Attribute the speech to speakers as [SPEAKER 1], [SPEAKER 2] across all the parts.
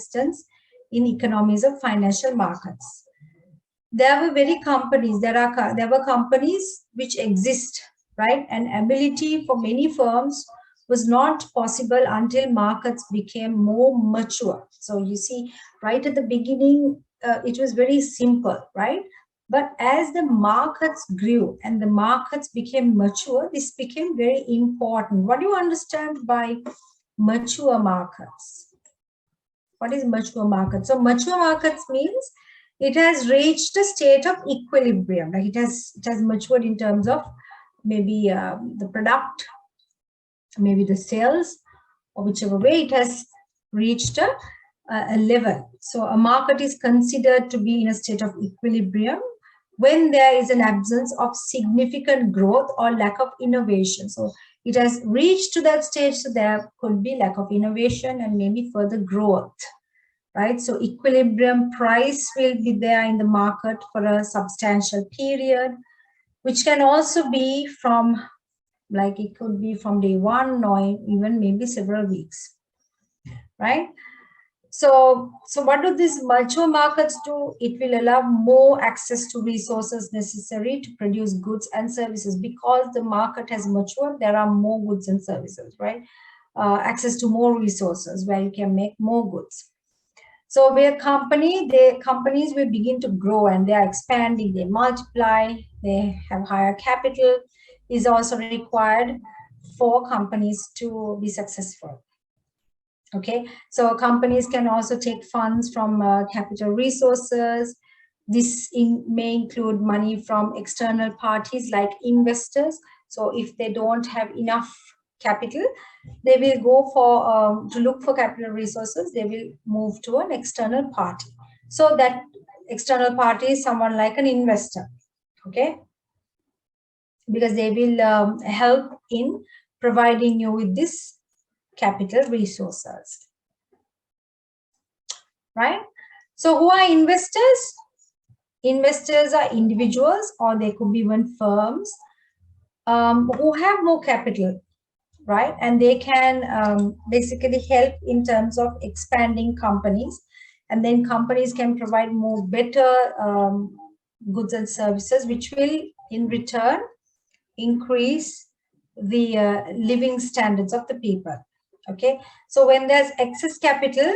[SPEAKER 1] existence in economies of financial markets. There were companies which exist, right? And ability for many firms was not possible until markets became more mature. So you see, right at the beginning, it was very simple, right? But as the markets grew and the markets became mature, this became very important. What do you understand by mature markets? What is mature market? So mature markets means it has reached a state of equilibrium. Like it has matured in terms of maybe the product, maybe the sales, or whichever way it has reached a level. So a market is considered to be in a state of equilibrium when there is an absence of significant growth or lack of innovation. So it has reached to that stage, so there could be lack of innovation and maybe further growth, right? So equilibrium price will be there in the market for a substantial period, which can also be from, like it could be from day one or even maybe several weeks, right? So what do these mature markets do? It will allow more access to resources necessary to produce goods and services. Because the market has matured, there are more goods and services, right? Access to more resources where you can make more goods. So where companies will begin to grow and they are expanding, they multiply, they have higher capital is also required for companies to be successful. Okay, so companies can also take funds from capital resources. This may include money from external parties like investors. So if they don't have enough capital, they will go for to look for capital resources. They will move to an external party. So that external party is someone like an investor. Okay, because they will help in providing you with this capital resources, right? So who are investors? Investors are individuals, or they could be even firms who have more capital, right? And they can basically help in terms of expanding companies, and then companies can provide more better goods and services, which will in return increase the living standards of the people. Okay, so when there's excess capital,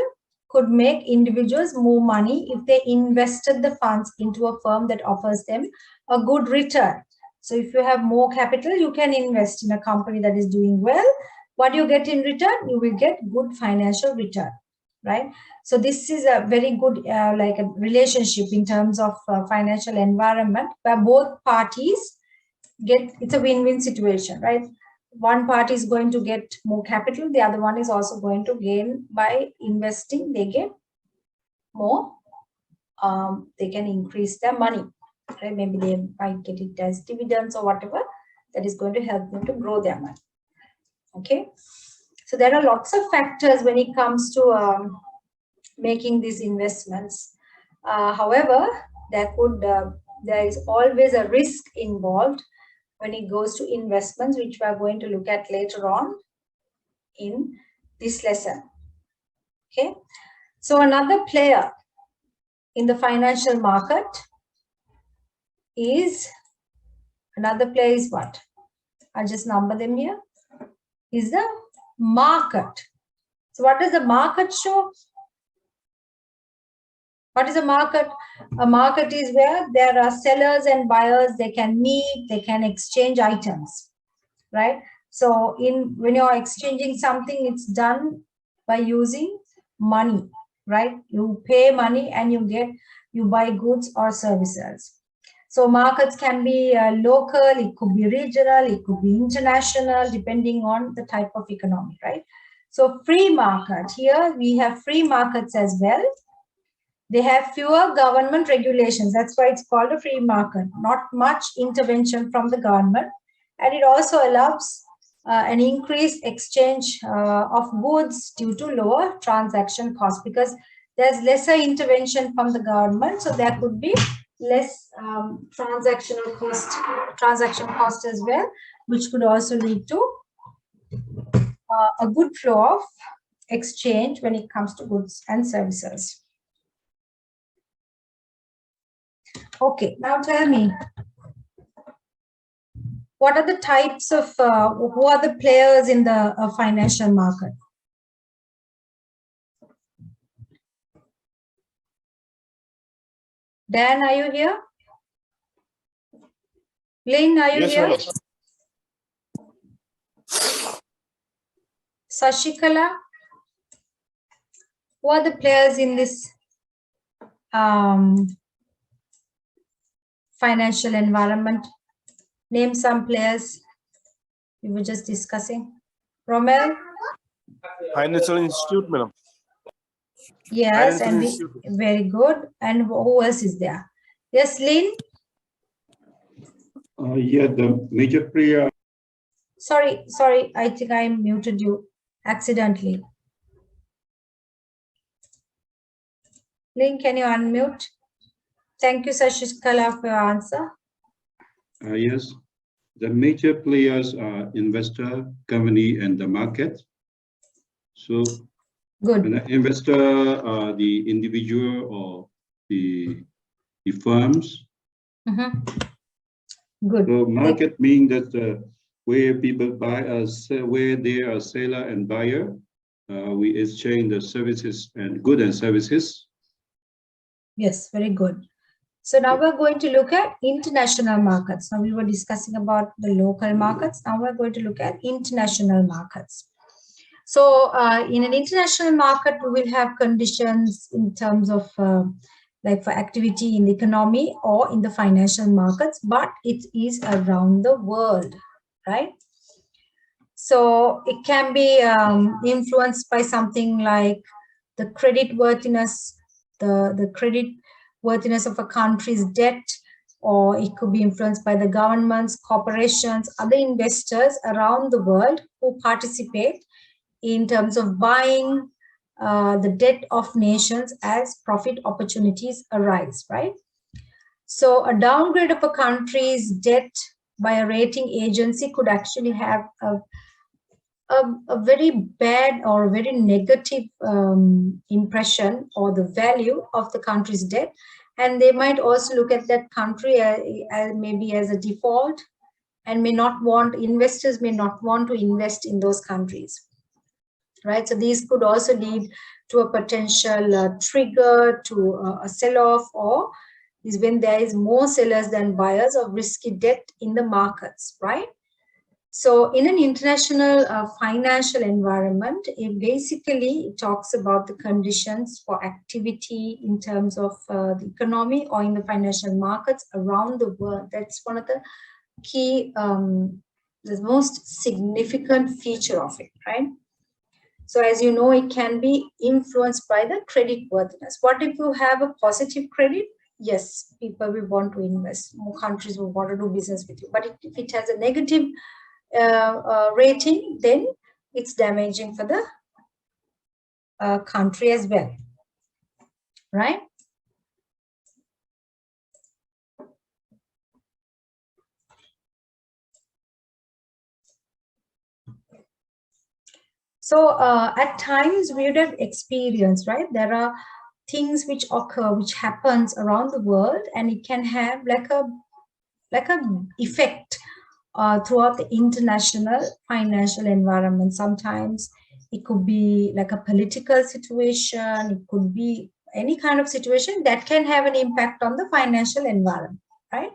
[SPEAKER 1] could make individuals more money if they invested the funds into a firm that offers them a good return. So if you have more capital, you can invest in a company that is doing well. What do you get in return? You will get good financial return, right? So this is a very good like a relationship in terms of financial environment where both parties get, it's a win-win situation, right? One party is going to get more capital, the other one is also going to gain by investing. They get more, they can increase their money, right? Maybe they might get it as dividends or whatever, that is going to help them to grow their money. Okay, so there are lots of factors when it comes to making these investments. However, there is always a risk involved when it goes to investments, which we are going to look at later on in this lesson. Okay, so another player in the financial market is, what? I just number them here, is the market. So what does the market show? What is a market? A market is where there are sellers and buyers, they can meet, they can exchange items, right? So when you're exchanging something, it's done by using money, right? You pay money and you buy goods or services. So markets can be local, it could be regional, it could be international, depending on the type of economy, right? So free market, here we have free markets as well. They have fewer government regulations. That's why it's called a free market. Not much intervention from the government. And it also allows an increased exchange of goods due to lower transaction costs, because there's lesser intervention from the government. So there could be less transaction cost as well, which could also lead to a good flow of exchange when it comes to goods and services. Okay, now tell me, what are the types of, who are the players in the financial market? Dan, are you here? Lynn, are you here?
[SPEAKER 2] Yes.
[SPEAKER 1] Sashikala, who are the players in this financial environment? Name some players we were just discussing. Romel?
[SPEAKER 2] Financial institute, madam.
[SPEAKER 1] Yes,
[SPEAKER 2] Financial
[SPEAKER 1] and
[SPEAKER 2] institute.
[SPEAKER 1] very good. And who else is there? Yes, Lynn?
[SPEAKER 3] Yeah, the major player.
[SPEAKER 1] Sorry, I think I muted you accidentally. Lynn, can you unmute? Thank you, Sashikala, for your answer.
[SPEAKER 3] Yes, the major players are investor, company, and the market. So,
[SPEAKER 1] good.
[SPEAKER 3] An investor, the individual or the firms.
[SPEAKER 1] Good.
[SPEAKER 3] So, market means that where people buy, where they are seller and buyer, we exchange the services and goods and services.
[SPEAKER 1] Yes, very good. So now we're going to look at international markets. Now we were discussing about the local markets. Now we're going to look at international markets. So in an international market, we will have conditions in terms of like for activity in the economy or in the financial markets, but it is around the world, right? So it can be influenced by something like the credit worthiness, the credit worthiness of a country's debt, or it could be influenced by the governments, corporations, other investors around the world who participate in terms of buying the debt of nations as profit opportunities arise, right? So a downgrade of a country's debt by a rating agency could actually have a very bad or very negative impression or the value of the country's debt, and they might also look at that country as maybe as a default, and investors may not want to invest in those countries, right? So these could also lead to a potential trigger to a sell-off, or is when there is more sellers than buyers of risky debt in the markets, right? So in an international financial environment, it basically talks about the conditions for activity in terms of the economy or in the financial markets around the world. That's one of the key, the most significant feature of it, right? So as you know, it can be influenced by the credit worthiness. What if you have a positive credit? Yes, people will want to invest. More countries will want to do business with you. But if it has a negative rating, then it's damaging for the country as well, right? So at times we would have experienced, right? There are things which occur, which happens around the world, and it can have like a effect throughout the international financial environment. Sometimes it could be like a political situation, it could be any kind of situation that can have an impact on the financial environment, right?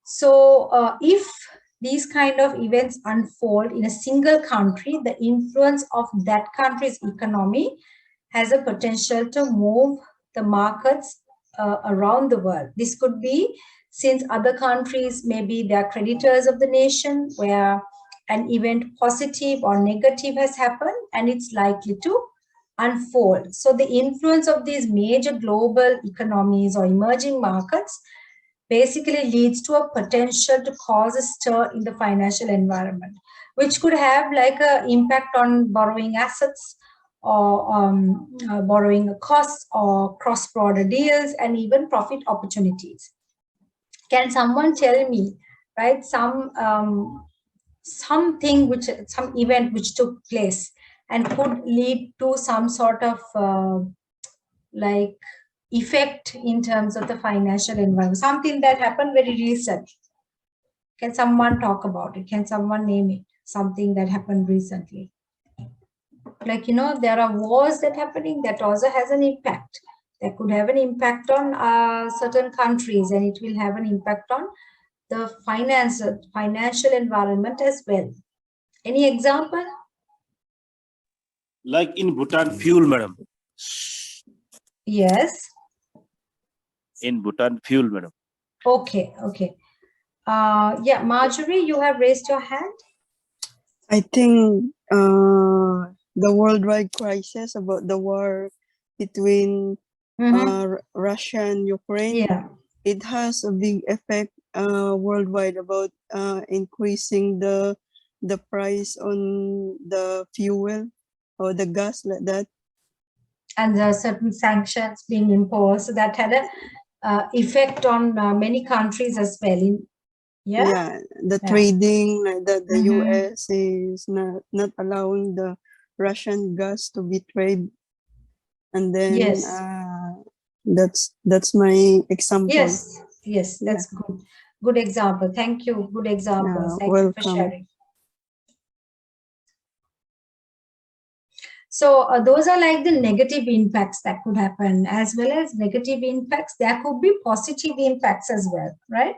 [SPEAKER 1] So if these kind of events unfold in a single country, the influence of that country's economy has a potential to move the markets around the world. This could be since other countries, maybe they are creditors of the nation where an event positive or negative has happened and it's likely to unfold. So the influence of these major global economies or emerging markets basically leads to a potential to cause a stir in the financial environment, which could have like an impact on borrowing assets or borrowing costs or cross-border deals and even profit opportunities. Can someone tell me, right, some event which took place and could lead to some sort of like effect in terms of the financial environment. Something that happened very recently. Can someone talk about it? Can someone name it? Something that happened recently. Like, you know, there are wars that happening that also has an impact. That could have an impact on certain countries, and it will have an impact on the financial environment as well. Any example?
[SPEAKER 2] Like in Bhutan, fuel, madam.
[SPEAKER 1] Yes.
[SPEAKER 2] In Bhutan, fuel, madam.
[SPEAKER 1] Okay, okay. Yeah, Marjorie, you have raised your hand.
[SPEAKER 4] I think the worldwide crisis about the war between Russia and Ukraine,
[SPEAKER 1] Yeah.
[SPEAKER 4] it has a big effect worldwide about increasing the price on the fuel or the gas like that.
[SPEAKER 1] And there are certain sanctions being imposed, so that had a effect on many countries as well.
[SPEAKER 4] Yeah, the trading like that. The US is not allowing the Russian gas to be traded, and then
[SPEAKER 1] yes,
[SPEAKER 4] that's my example.
[SPEAKER 1] Yes, that's good example. Thank you. Good example. Thank you for sharing. So those are like the negative impacts that could happen. As well as negative impacts, there could be positive impacts as well, right?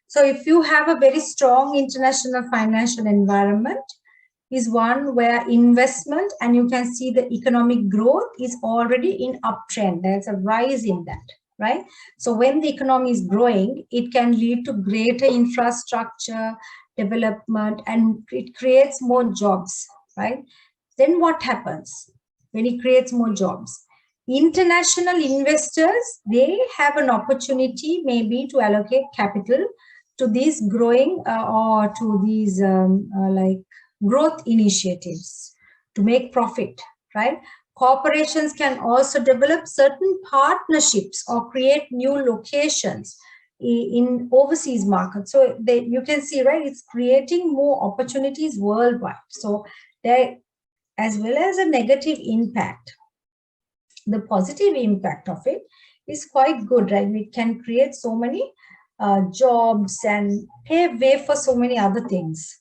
[SPEAKER 1] So if you have a very strong international financial environment, is one where investment, and you can see the economic growth is already in uptrend. There's a rise in that, right? So when the economy is growing, it can lead to greater infrastructure development, and it creates more jobs, right? Then what happens when it creates more jobs? International investors, they have an opportunity maybe to allocate capital to these growing or to these like growth initiatives to make profit, right? Corporations can also develop certain partnerships or create new locations in overseas markets. So you can see, right, it's creating more opportunities worldwide. So there, as well as a negative impact, the positive impact of it is quite good, right? We can create so many jobs and pave way for so many other things.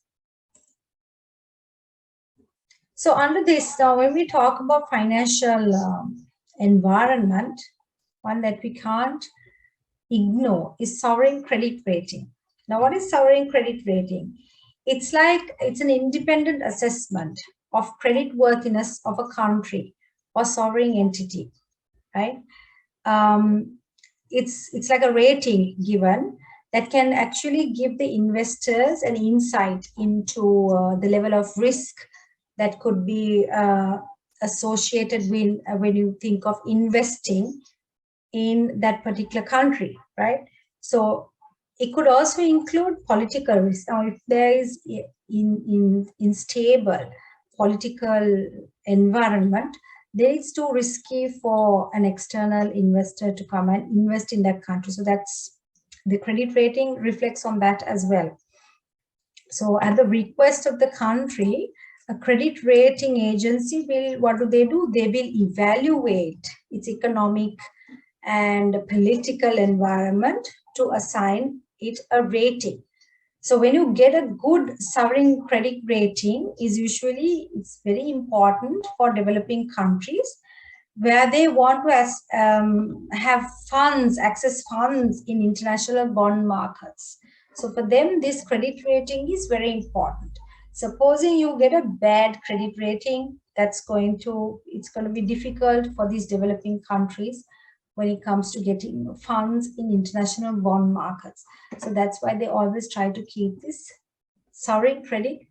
[SPEAKER 1] So under this, now when we talk about financial environment, one that we can't ignore is sovereign credit rating. Now, what is sovereign credit rating? It's an independent assessment of credit worthiness of a country or sovereign entity, right? It's like a rating given that can actually give the investors an insight into the level of risk that could be associated with when you think of investing in that particular country, right? So it could also include political risk. Now, if there is unstable political environment, then it's too risky for an external investor to come and invest in that country. So that's the credit rating reflects on that as well. So at the request of the country, a credit rating agency will, what do? They will evaluate its economic and political environment to assign it a rating. So when you get a good sovereign credit rating, it's very important for developing countries where they want to have access funds in international bond markets. So for them, this credit rating is very important. Supposing you get a bad credit rating, it's going to be difficult for these developing countries when it comes to getting funds in international bond markets. So that's why they always try to keep this sovereign credit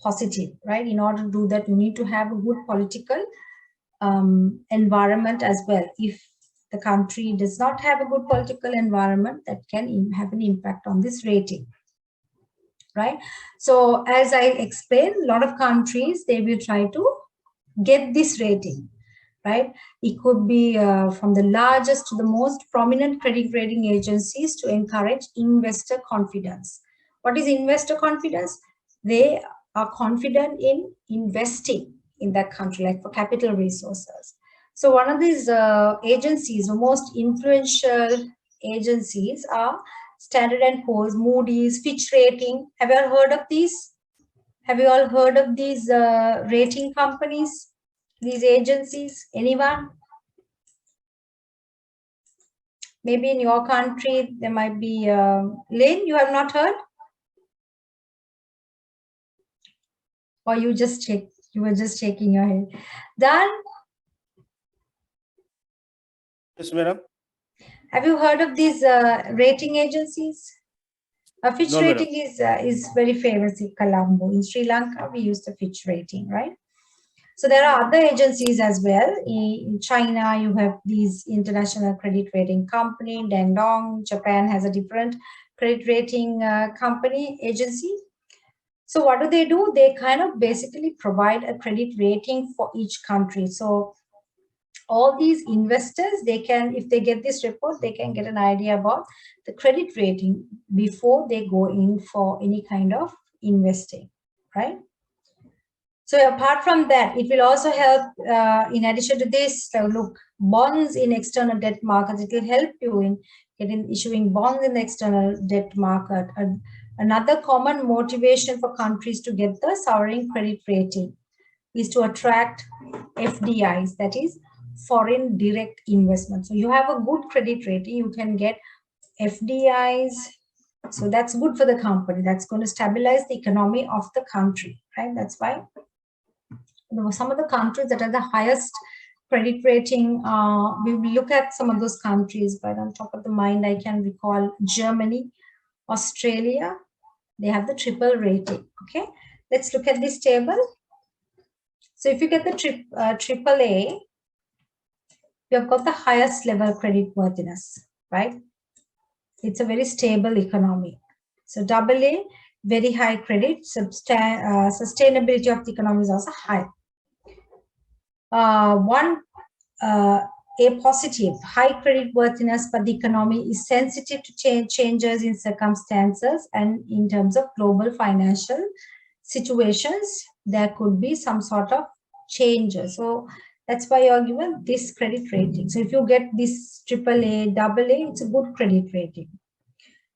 [SPEAKER 1] positive, right? In order to do that, you need to have a good political environment as well. If the country does not have a good political environment, that can have an impact on this rating, right? So as I explained, a lot of countries, they will try to get this rating, right? It could be from the largest to the most prominent credit rating agencies to encourage investor confidence. What is investor confidence? They are confident in investing in that country, like for capital resources. So one of these agencies, the most influential agencies are Standard & Poor's, Moody's, Fitch Rating. Have you all heard of these? Have you all heard of these rating companies, these agencies? Anyone? Maybe in your country, there might be, Lynn, you have not heard? Or you were just shaking your head. Dan,
[SPEAKER 2] Yes, madam.
[SPEAKER 1] have you heard of these rating agencies? Fitch
[SPEAKER 2] No, madam.
[SPEAKER 1] Rating is very famous in Colombo. In Sri Lanka, we use the Fitch Rating, right? So there are other agencies as well. In China, you have these international credit rating company, Dandong. Japan has a different credit rating company agency. So what do? They kind of basically provide a credit rating for each country. So all these investors, they can, if they get this report, they can get an idea about the credit rating before they go in for any kind of investing, right? So apart from that, it will also help, in addition to this, look, bonds in external debt markets, it will help you in issuing bonds in the external debt market. Another common motivation for countries to get the sovereign credit rating is to attract FDIs, that is foreign direct investment. So you have a good credit rating, you can get FDIs. So that's good for the company. That's going to stabilize the economy of the country, right? That's why some of the countries that are the highest credit rating, we will look at some of those countries, but on top of the mind, I can recall Germany, Australia, they have the triple rating. Okay, let's look at this table. So if you get the triple A, you have got the highest level credit worthiness, right? It's a very stable economy. So double A, very high credit, sustainability of the economy is also high. A positive, high credit worthiness, but the economy is sensitive to changes in circumstances and in terms of global financial situations, there could be some sort of changes. So that's why you're given this credit rating. So if you get this AAA, AA, it's a good credit rating.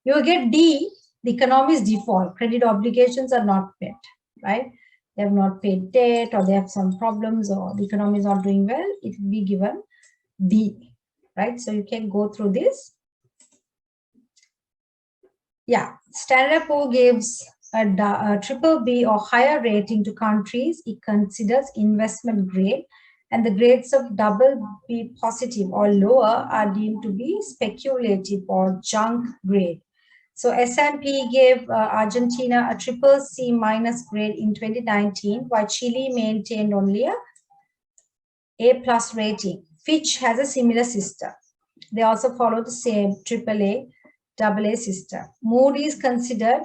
[SPEAKER 1] You will get D, the economy is default, credit obligations are not met, right? They have not paid debt, or they have some problems, or the economy is not doing well, it will be given D, right? So you can go through this. Yeah, Standard & Poor's gives a triple B or higher rating to countries it considers investment grade, and the grades of double B positive or lower are deemed to be speculative or junk grade. So S&P gave Argentina a triple C minus grade in 2019, while Chile maintained only a A plus rating. Fitch has a similar system. They also follow the same AAA, AA system. Moody's considered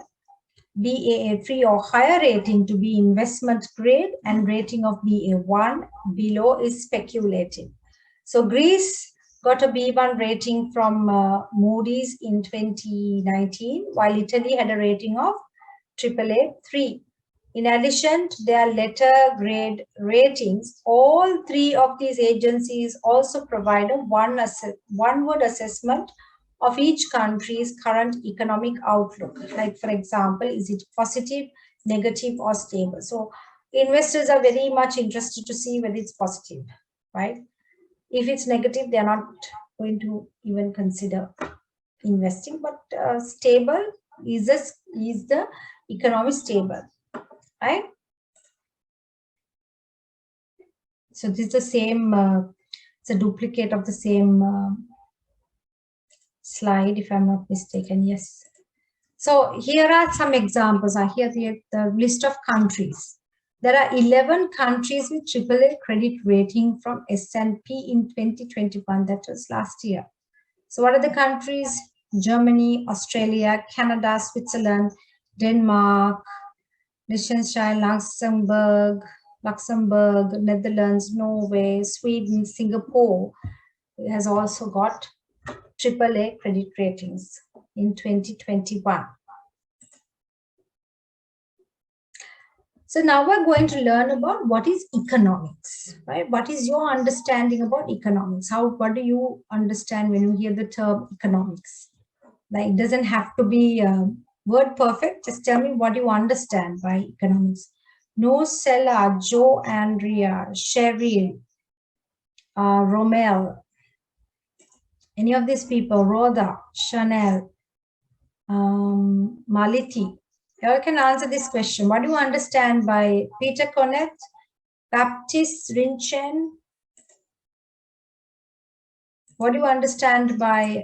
[SPEAKER 1] Baa3 or higher rating to be investment grade, and rating of Ba1 below is speculative. So Greece got a B1 rating from Moody's in 2019, while Italy had a rating of AAA3. In addition to their letter grade ratings, all three of these agencies also provide a one-word assessment of each country's current economic outlook. Like, for example, is it positive, negative, or stable? So investors are very much interested to see whether it's positive, right? If it's negative, they're not going to even consider investing, but stable, is the economy stable, right? So this is the same, it's a duplicate of the same slide, if I'm not mistaken. Yes. So here are some examples. I here the list of countries. There are 11 countries with AAA credit rating from S&P in 2021. That was last year. So what are the countries? Germany, Australia, Canada, Switzerland, Denmark, Liechtenstein, Luxembourg, Netherlands, Norway, Sweden, Singapore. It has also got AAA credit ratings in 2021. So now we're going to learn about what is economics, right? What is your understanding about economics? What do you understand when you hear the term economics? Like, it doesn't have to be word perfect. Just tell me what you understand by economics. Nocella, Joe, Andrea, Cheryl, Romel, any of these people, Rhoda, Chanel, Maliti. You all can answer this question. What do you understand by Peter Connett, Baptiste Rinchen? What do you understand by,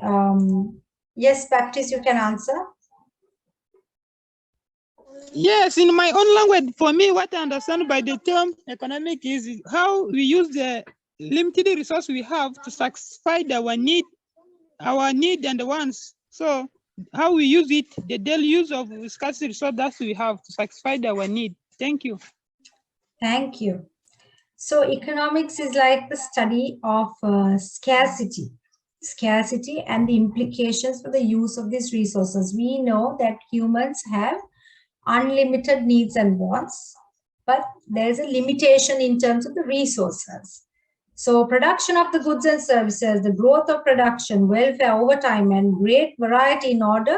[SPEAKER 1] yes, Baptiste, you can answer.
[SPEAKER 5] Yes, in my own language, for me, what I understand by the term economic is how we use the limited resource we have to satisfy our need and the wants. So how we use it, the daily use of scarce resource that we have to satisfy our need. Thank you.
[SPEAKER 1] Thank you. So economics is like the study of scarcity and the implications for the use of these resources. We know that humans have unlimited needs and wants, but there's a limitation in terms of the resources. So production of the goods and services, the growth of production, welfare over time, and great variety in order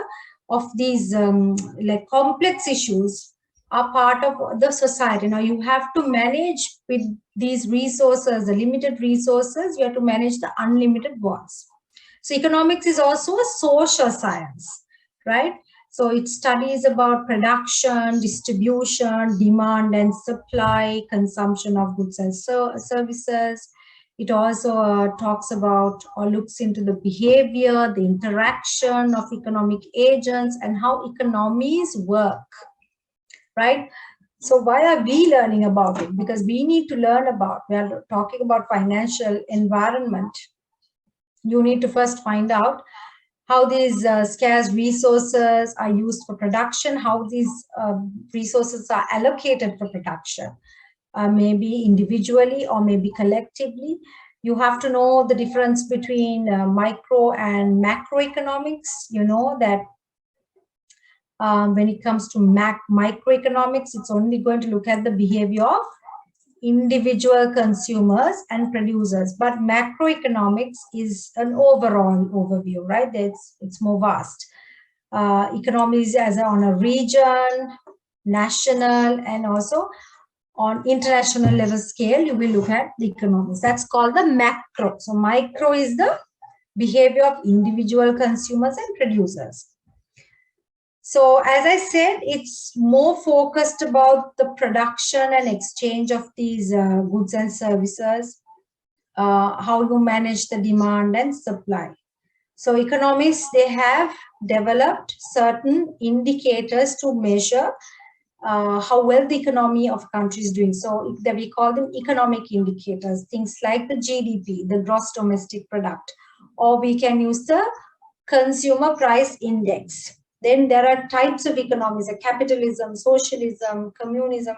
[SPEAKER 1] of these like complex issues are part of the society. Now you have to manage with these resources, the limited resources, you have to manage the unlimited wants. So economics is also a social science, right? So it studies about production, distribution, demand and supply, consumption of goods and services. It also talks about or looks into the behavior, the interaction of economic agents and how economies work, right? So why are we learning about it? Because we need to learn about, we are talking about financial environment. You need to first find out how these scarce resources are used for production, how these resources are allocated for production, maybe individually or maybe collectively. You have to know the difference between micro and macroeconomics. You know that when it comes to microeconomics, it's only going to look at the behavior of individual consumers and producers, but macroeconomics is an overall overview, right? It's more vast. Economies as on a region, national, and also on international level scale, you will look at the economies. That's called the macro. So micro is the behavior of individual consumers and producers. So as I said, it's more focused about the production and exchange of these goods and services, how you manage the demand and supply. So economists, they have developed certain indicators to measure how well the economy of a country is doing. So we call them economic indicators, things like the GDP, the gross domestic product, or we can use the consumer price index. Then there are types of economies, capitalism, socialism, communism.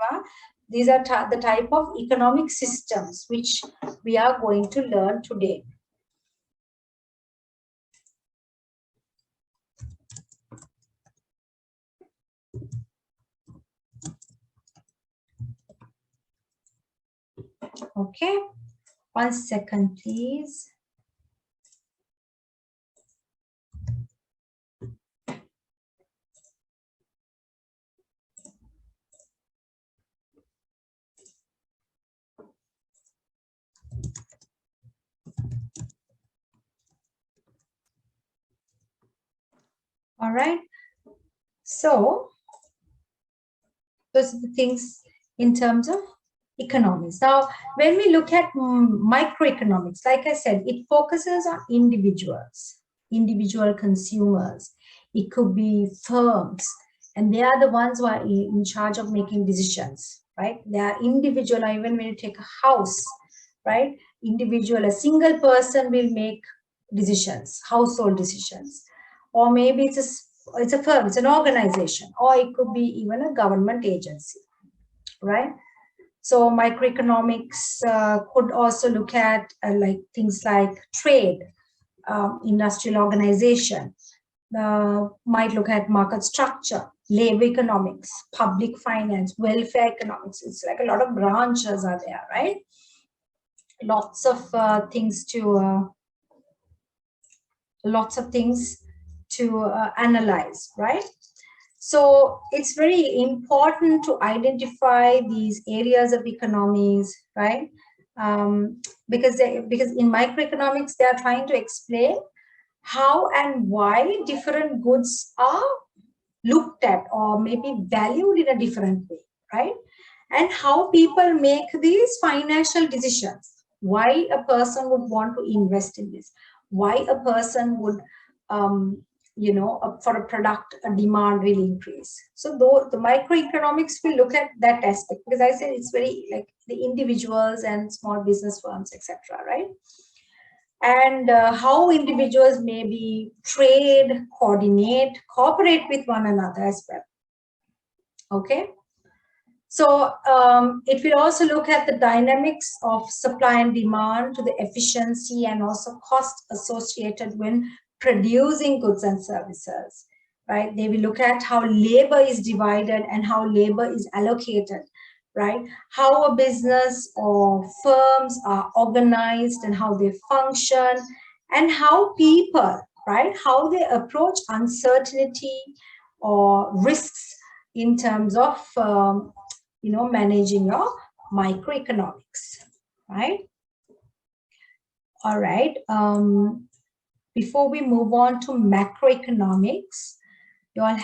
[SPEAKER 1] These are the type of economic systems which we are going to learn today. Okay, 1 second, please. All right. So those are the things in terms of economics. Now, when we look at microeconomics, like I said, it focuses on individuals, individual consumers. It could be firms, and they are the ones who are in charge of making decisions, right? They are individual. Even when you take a house, right? Individual, a single person will make decisions, household decisions, or maybe it's a firm, it's an organization, or it could be even a government agency, right? So microeconomics could also look at like things like trade, industrial organization, might look at market structure, labor economics, public finance, welfare economics. It's like a lot of branches are there, right? Lots of things to analyze, right? So it's very important to identify these areas of economies, right? Because in microeconomics, they are trying to explain how and why different goods are looked at or maybe valued in a different way, right? And how people make these financial decisions. Why a person would want to invest in this? Why a person would, for a product, a demand will increase. So though the microeconomics will look at that aspect, because I said it's very like the individuals and small business firms, etc., right? And how individuals maybe trade, coordinate, cooperate with one another as well. Okay. So it will also look at the dynamics of supply and demand to the efficiency and also cost associated when producing goods and services, right? They will look at how labor is divided and how labor is allocated, right? How a business or firms are organized and how they function, and how people, right, how they approach uncertainty or risks in terms of managing your microeconomics, right? All right. Before we move on to macroeconomics, you all